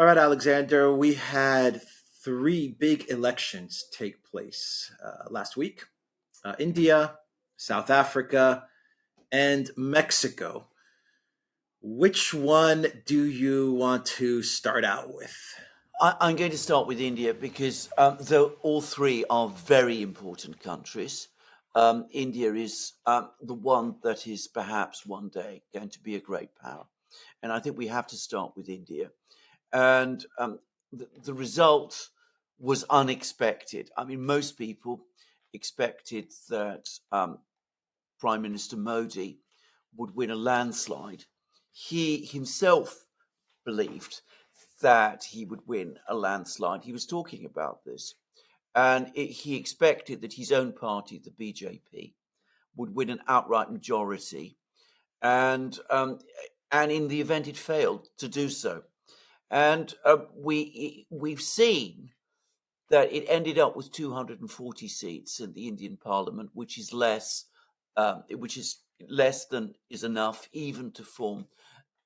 All right, Alexander, we had three big elections take place last week: India, South Africa, and Mexico. Which one do you want to start out with? I'm going to start with India because though all three are very important countries, India is the one that is perhaps one day going to be a great power. And I think we have to start with India. And the result was unexpected. I mean, most people expected that Prime Minister Modi would win a landslide. He himself believed that he would win a landslide. He was talking about this. And he expected that his own party, the BJP, would win an outright majority. And in the event it failed to do so. And we've seen that it ended up with 240 seats in the Indian Parliament, which is less than is enough even to form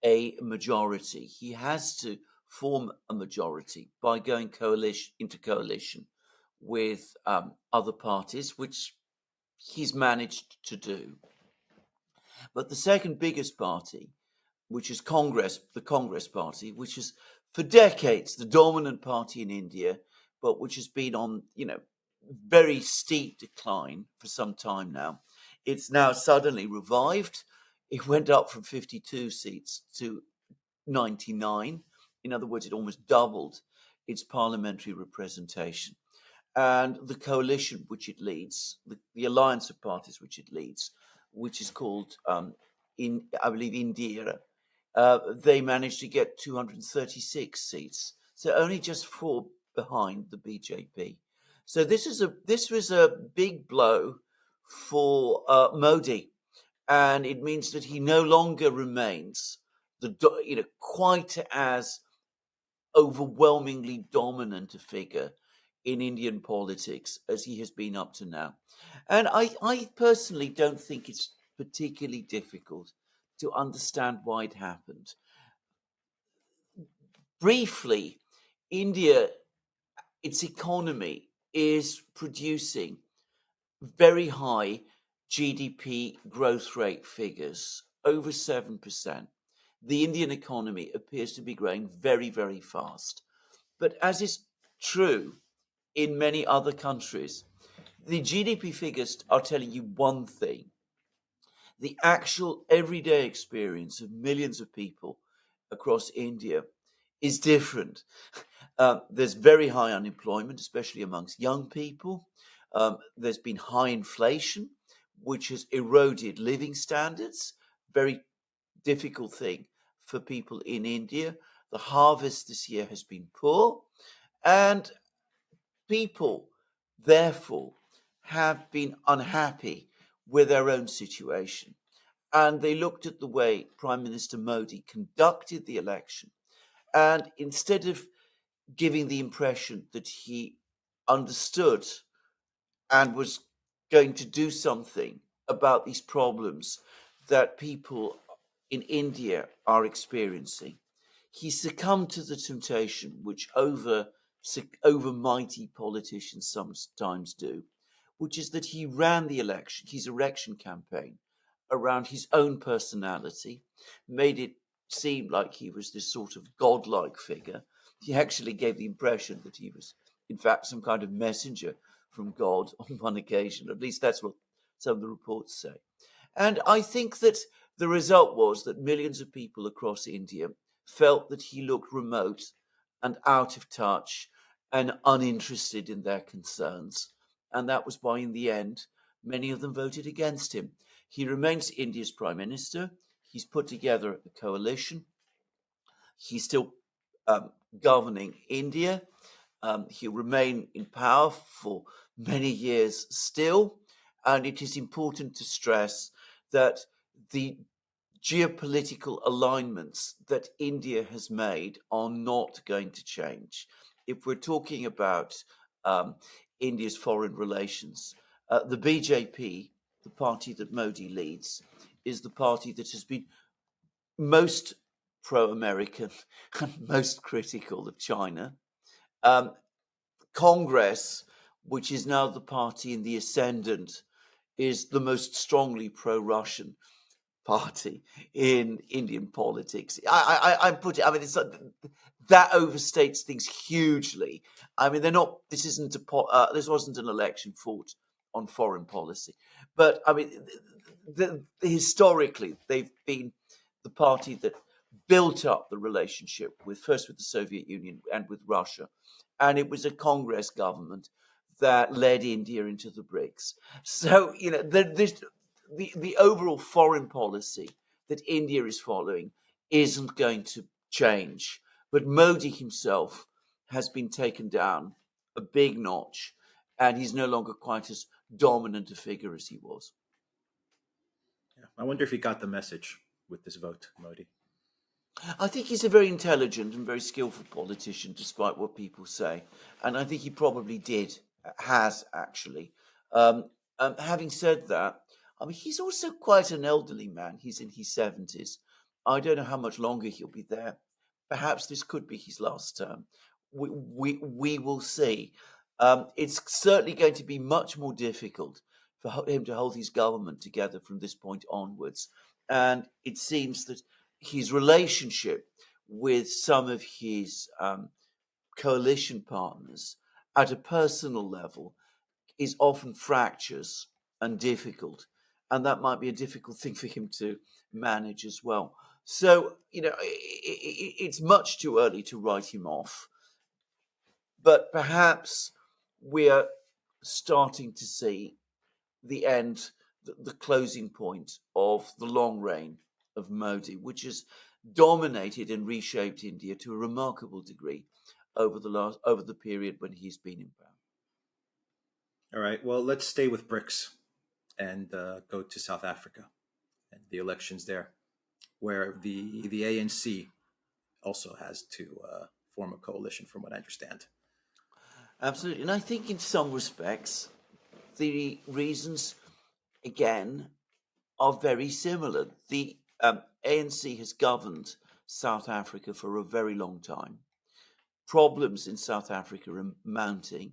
a majority. He has to form a majority by going into coalition with other parties, which he's managed to do. But the second biggest party, which is the Congress Party, which is for decades the dominant party in India, but which has been on, very steep decline for some time now. It's now suddenly revived. It went up from 52 seats to 99. In other words, it almost doubled its parliamentary representation. And the coalition which it leads, the alliance of parties which it leads, which is called, I believe, India, they managed to get 236 seats. So only just four behind the BJP. So this was a big blow for Modi, and it means that he no longer remains quite as overwhelmingly dominant a figure in Indian politics as he has been up to now. And I personally don't think it's particularly difficult to understand why it happened. Briefly, India, its economy is producing very high GDP growth rate figures, over 7%. The Indian economy appears to be growing very, very fast. But as is true in many other countries, the GDP figures are telling you one thing. The actual everyday experience of millions of people across India is different. There's very high unemployment, especially amongst young people. There's been high inflation, which has eroded living standards. Very difficult thing for people in India. The harvest this year has been poor, and people, therefore, have been unhappy with their own situation. And they looked at the way Prime Minister Modi conducted the election. And instead of giving the impression that he understood and was going to do something about these problems that people in India are experiencing, he succumbed to the temptation which overmighty politicians sometimes do, which is that he ran his election campaign around his own personality, made it seem like he was this sort of godlike figure. He actually gave the impression that he was, in fact, some kind of messenger from God on one occasion. At least that's what some of the reports say. And I think that the result was that millions of people across India felt that he looked remote and out of touch and uninterested in their concerns. And that was why, in the end, many of them voted against him. He remains India's prime minister. He's put together a coalition. He's still governing India. He'll remain in power for many years still. And it is important to stress that the geopolitical alignments that India has made are not going to change. If we're talking about India's foreign relations, the BJP, the party that Modi leads, is the party that has been most pro-American and most critical of China. Um, Congress, which is now the party in the ascendant, is the most strongly pro-Russian party in Indian politics. I'm putting. I mean, it's that overstates things hugely. I mean, they're not. This isn't this wasn't an election fought on foreign policy, but I mean, historically they've been the party that built up the relationship with first with the Soviet Union and with Russia, and it was a Congress government that led India into the BRICS. So the overall foreign policy that India is following isn't going to change. But Modi himself has been taken down a big notch, and he's no longer quite as dominant a figure as he was. Yeah. I wonder if he got the message with this vote, Modi. I think he's a very intelligent and very skillful politician, despite what people say. And I think he probably has actually. Having said that, I mean, he's also quite an elderly man. He's in his 70s. I don't know how much longer he'll be there. Perhaps this could be his last term. We will see. It's certainly going to be much more difficult for him to hold his government together from this point onwards. And it seems that his relationship with some of his coalition partners at a personal level is often fractious and difficult. And that might be a difficult thing for him to manage as well. So, it's much too early to write him off. But perhaps we're starting to see the end, the closing point of the long reign of Modi, which has dominated and reshaped India to a remarkable degree over the period when he's been in power. All right. Well, let's stay with BRICS and go to South Africa and the elections there, where the ANC also has to form a coalition, from what I understand. Absolutely. And I think in some respects, the reasons, again, are very similar. The ANC has governed South Africa for a very long time. Problems in South Africa are mounting.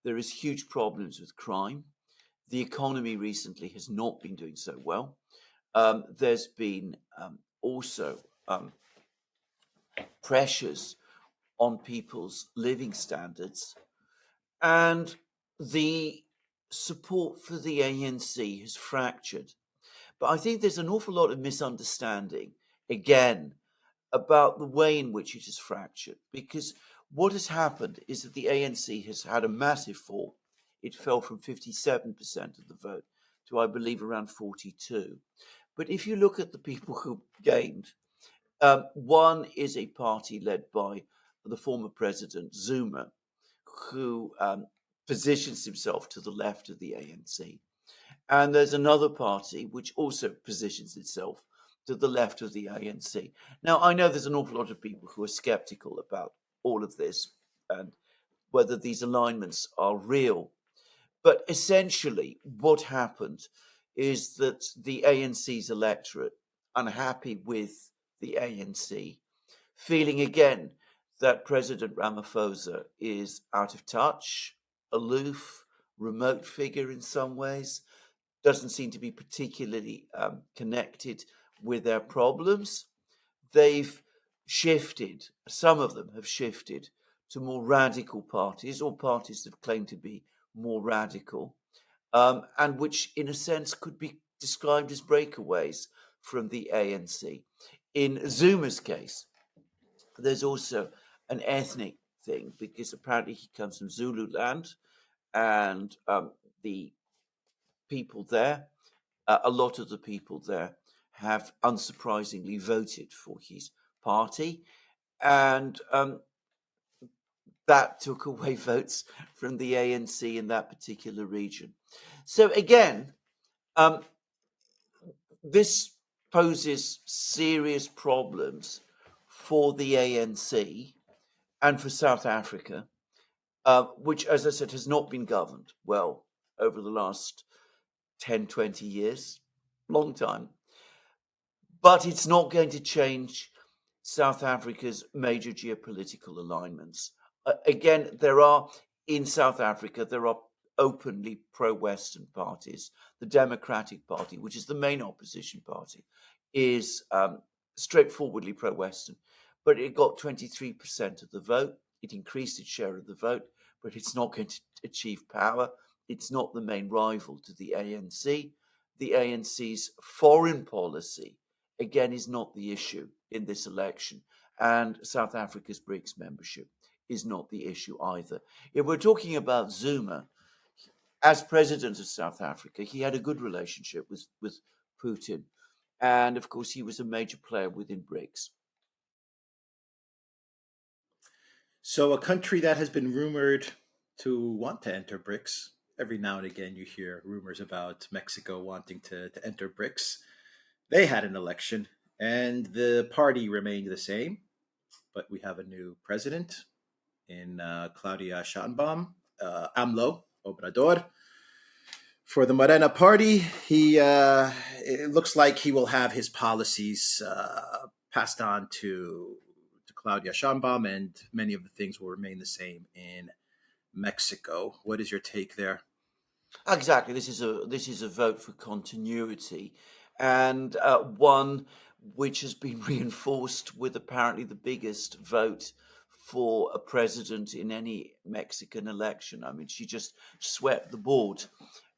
There is huge problems with crime. The economy recently has not been doing so well. There's been also pressures on people's living standards, and the support for the ANC has fractured. But I think there's an awful lot of misunderstanding, again, about the way in which it is fractured. Because what has happened is that the ANC has had a massive fall. It fell from 57% of the vote to, I believe, around 42. But if you look at the people who gained, one is a party led by the former president, Zuma, who positions himself to the left of the ANC. And there's another party which also positions itself to the left of the ANC. Now, I know there's an awful lot of people who are skeptical about all of this and whether these alignments are real. But essentially, what happened is that the ANC's electorate, unhappy with the ANC, feeling again that President Ramaphosa is out of touch, aloof, remote figure in some ways, doesn't seem to be particularly connected with their problems. They've shifted, some of them have shifted to more radical parties or parties that claim to be more radical, and which in a sense could be described as breakaways from the ANC. In Zuma's case, there's also an ethnic thing because apparently he comes from Zululand, and the people there, a lot of the people there have unsurprisingly voted for his party, and that took away votes from the ANC in that particular region. So again, this poses serious problems for the ANC and for South Africa, which, as I said, has not been governed well over the last 10, 20 years, long time. But it's not going to change South Africa's major geopolitical alignments. Again, there are in South Africa, there are openly pro-Western parties. The Democratic Party, which is the main opposition party, is straightforwardly pro-Western, but it got 23% of the vote. It increased its share of the vote, but it's not going to achieve power. It's not the main rival to the ANC. The ANC's foreign policy, again, is not the issue in this election. And South Africa's BRICS membership is not the issue either. If we're talking about Zuma, as president of South Africa, he had a good relationship with Putin. And of course, he was a major player within BRICS. So, a country that has been rumored to want to enter BRICS, every now and again you hear rumors about Mexico wanting to enter BRICS. They had an election and the party remained the same, but we have a new president in Claudia Sheinbaum, AMLO, Obrador. For the Morena party, it looks like he will have his policies passed on to Claudia Sheinbaum, and many of the things will remain the same in Mexico. What is your take there? Exactly. This is a vote for continuity, and one which has been reinforced with apparently the biggest vote for a president in any Mexican election. I mean, she just swept the board.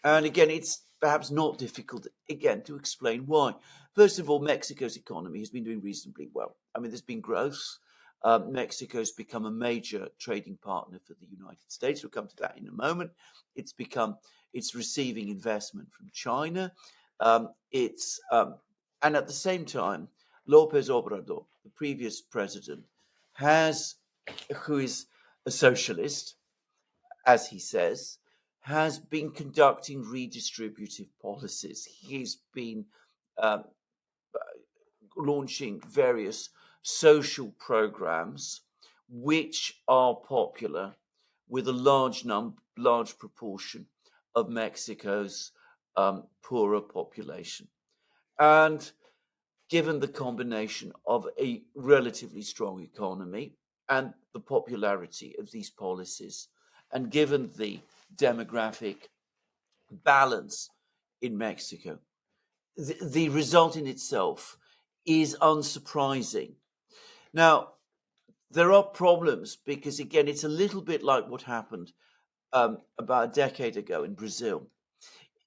And again, it's perhaps not difficult, again, to explain why. First of all, Mexico's economy has been doing reasonably well. I mean, there's been growth. Mexico's become a major trading partner for the United States. We'll come to that in a moment. It's receiving investment from China. And at the same time, Lopez Obrador, the previous president, who is a socialist, as he says, has been conducting redistributive policies. He's been launching various social programs which are popular with a large proportion of Mexico's poorer population. And given the combination of a relatively strong economy and the popularity of these policies, and given the demographic balance in Mexico, the result in itself is unsurprising. Now, there are problems because, again, it's a little bit like what happened about a decade ago in Brazil,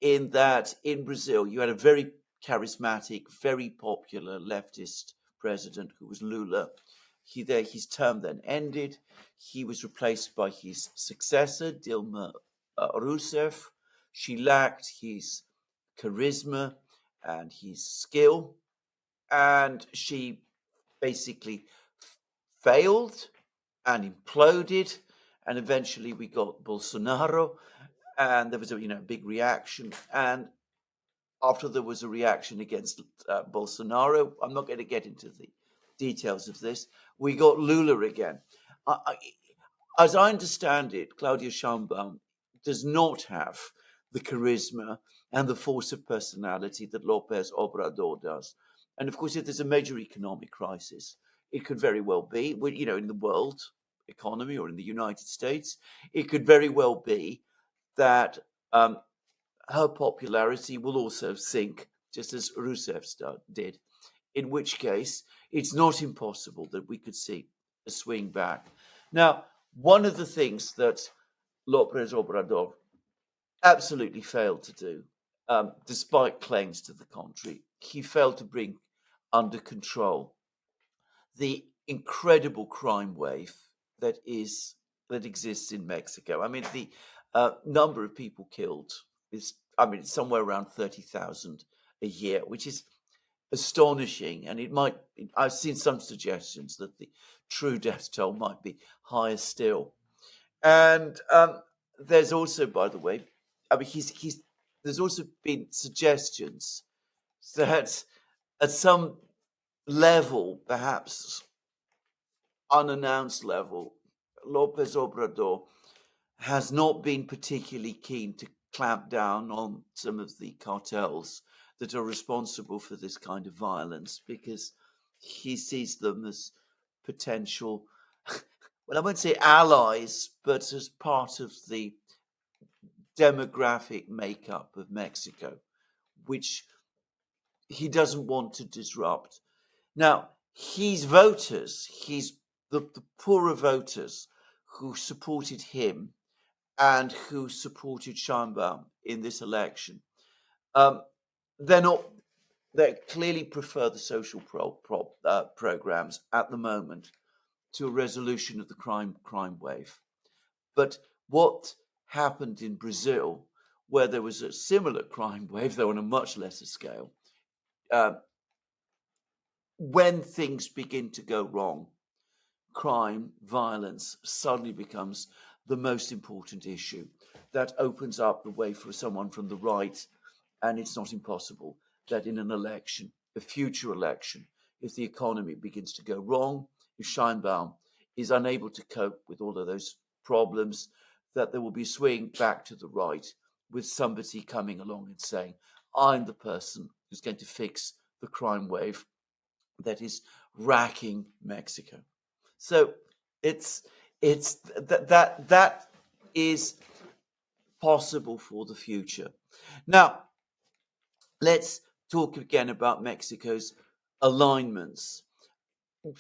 in that in Brazil you had a very charismatic, very popular leftist president who was Lula. His term then ended. He was replaced by his successor, Dilma Rousseff. She lacked his charisma and his skill, and she basically failed and imploded. And eventually we got Bolsonaro, and there was a big reaction. And after there was a reaction against Bolsonaro, I'm not going to get into the details of this, we got Lula again. As I understand it, Claudia Sheinbaum does not have the charisma and the force of personality that Lopez Obrador does. And of course, if there's a major economic crisis, it could very well be, in the world economy or in the United States, it could very well be that her popularity will also sink, just as Rousseff did, in which case it's not impossible that we could see a swing back. Now, one of the things that López Obrador absolutely failed to do, despite claims to the contrary, he failed to bring under control the incredible crime wave that exists in Mexico. I mean, the number of people killed is, it's somewhere around 30,000 a year, which is astonishing. And I've seen some suggestions that the true death toll might be higher still. And there's also, by the way, there's also been suggestions that at some level, perhaps unannounced level, López Obrador has not been particularly keen to clamp down on some of the cartels that are responsible for this kind of violence, because he sees them as potential, well, I won't say allies, but as part of the demographic makeup of Mexico, which he doesn't want to disrupt. Now, his voters, the poorer voters who supported him and who supported Sheinbaum in this election, um, they're not. They clearly prefer the social programs at the moment to a resolution of the crime wave. But what happened in Brazil, where there was a similar crime wave, though on a much lesser scale, uh, when things begin to go wrong, crime, violence suddenly becomes the most important issue. That opens up the way for someone from the right, and it's not impossible that in an election, a future election, if the economy begins to go wrong, if Scheinbaum is unable to cope with all of those problems, that there will be a swing back to the right with somebody coming along and saying, I'm the person who's going to fix the crime wave that is racking Mexico. So it's that is possible for the future. Now, let's talk again about Mexico's alignments.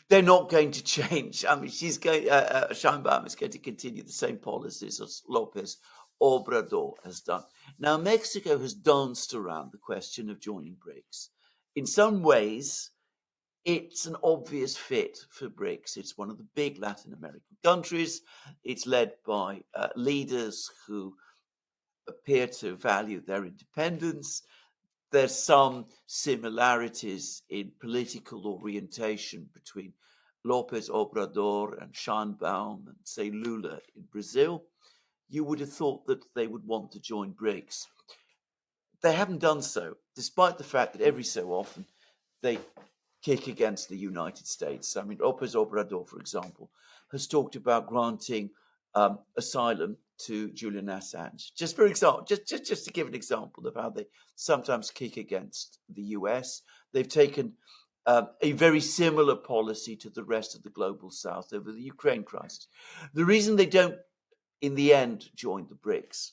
They're not going to change. I mean, Sheinbaum is going to continue the same policies as Lopez Obrador has done. Now, Mexico has danced around the question of joining BRICS. In some ways, it's an obvious fit for BRICS. It's one of the big Latin American countries. It's led by leaders who appear to value their independence. There's some similarities in political orientation between Lopez Obrador and Scheinbaum and, say, Lula in Brazil. You would have thought that they would want to join BRICS. They haven't done so, despite the fact that every so often they kick against the United States. I mean, Lopez Obrador, for example, has talked about granting asylum to Julian Assange. Just for example, just to give an example of how they sometimes kick against the US, they've taken a very similar policy to the rest of the global South over the Ukraine crisis. The reason they don't, in the end, join the BRICS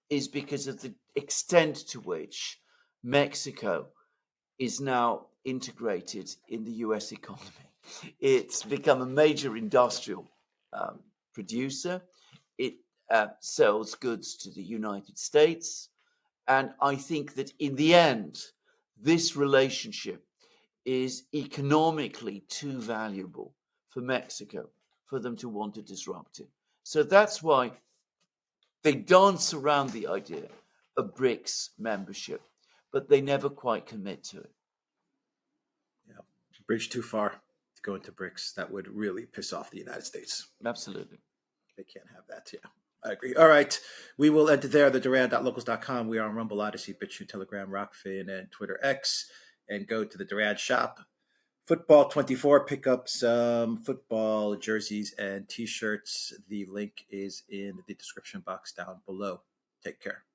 is because of the extent to which Mexico is now integrated in the US economy. It's become a major industrial producer. It sells goods to the United States. And I think that in the end, this relationship is economically too valuable for Mexico for them to want to disrupt it. So that's why they dance around the idea of BRICS membership, but they never quite commit to it. Yeah, bridge too far to go into BRICS. That would really piss off the United States. Absolutely. They can't have that. Yeah, I agree. All right. We will end it there. The Duran.locals.com. We are on Rumble, Odyssey, BitChute, Telegram, Rockfin, and Twitter X. And go to the Duran shop. Football 24. Pick up some football jerseys and t-shirts. The link is in the description box down below. Take care.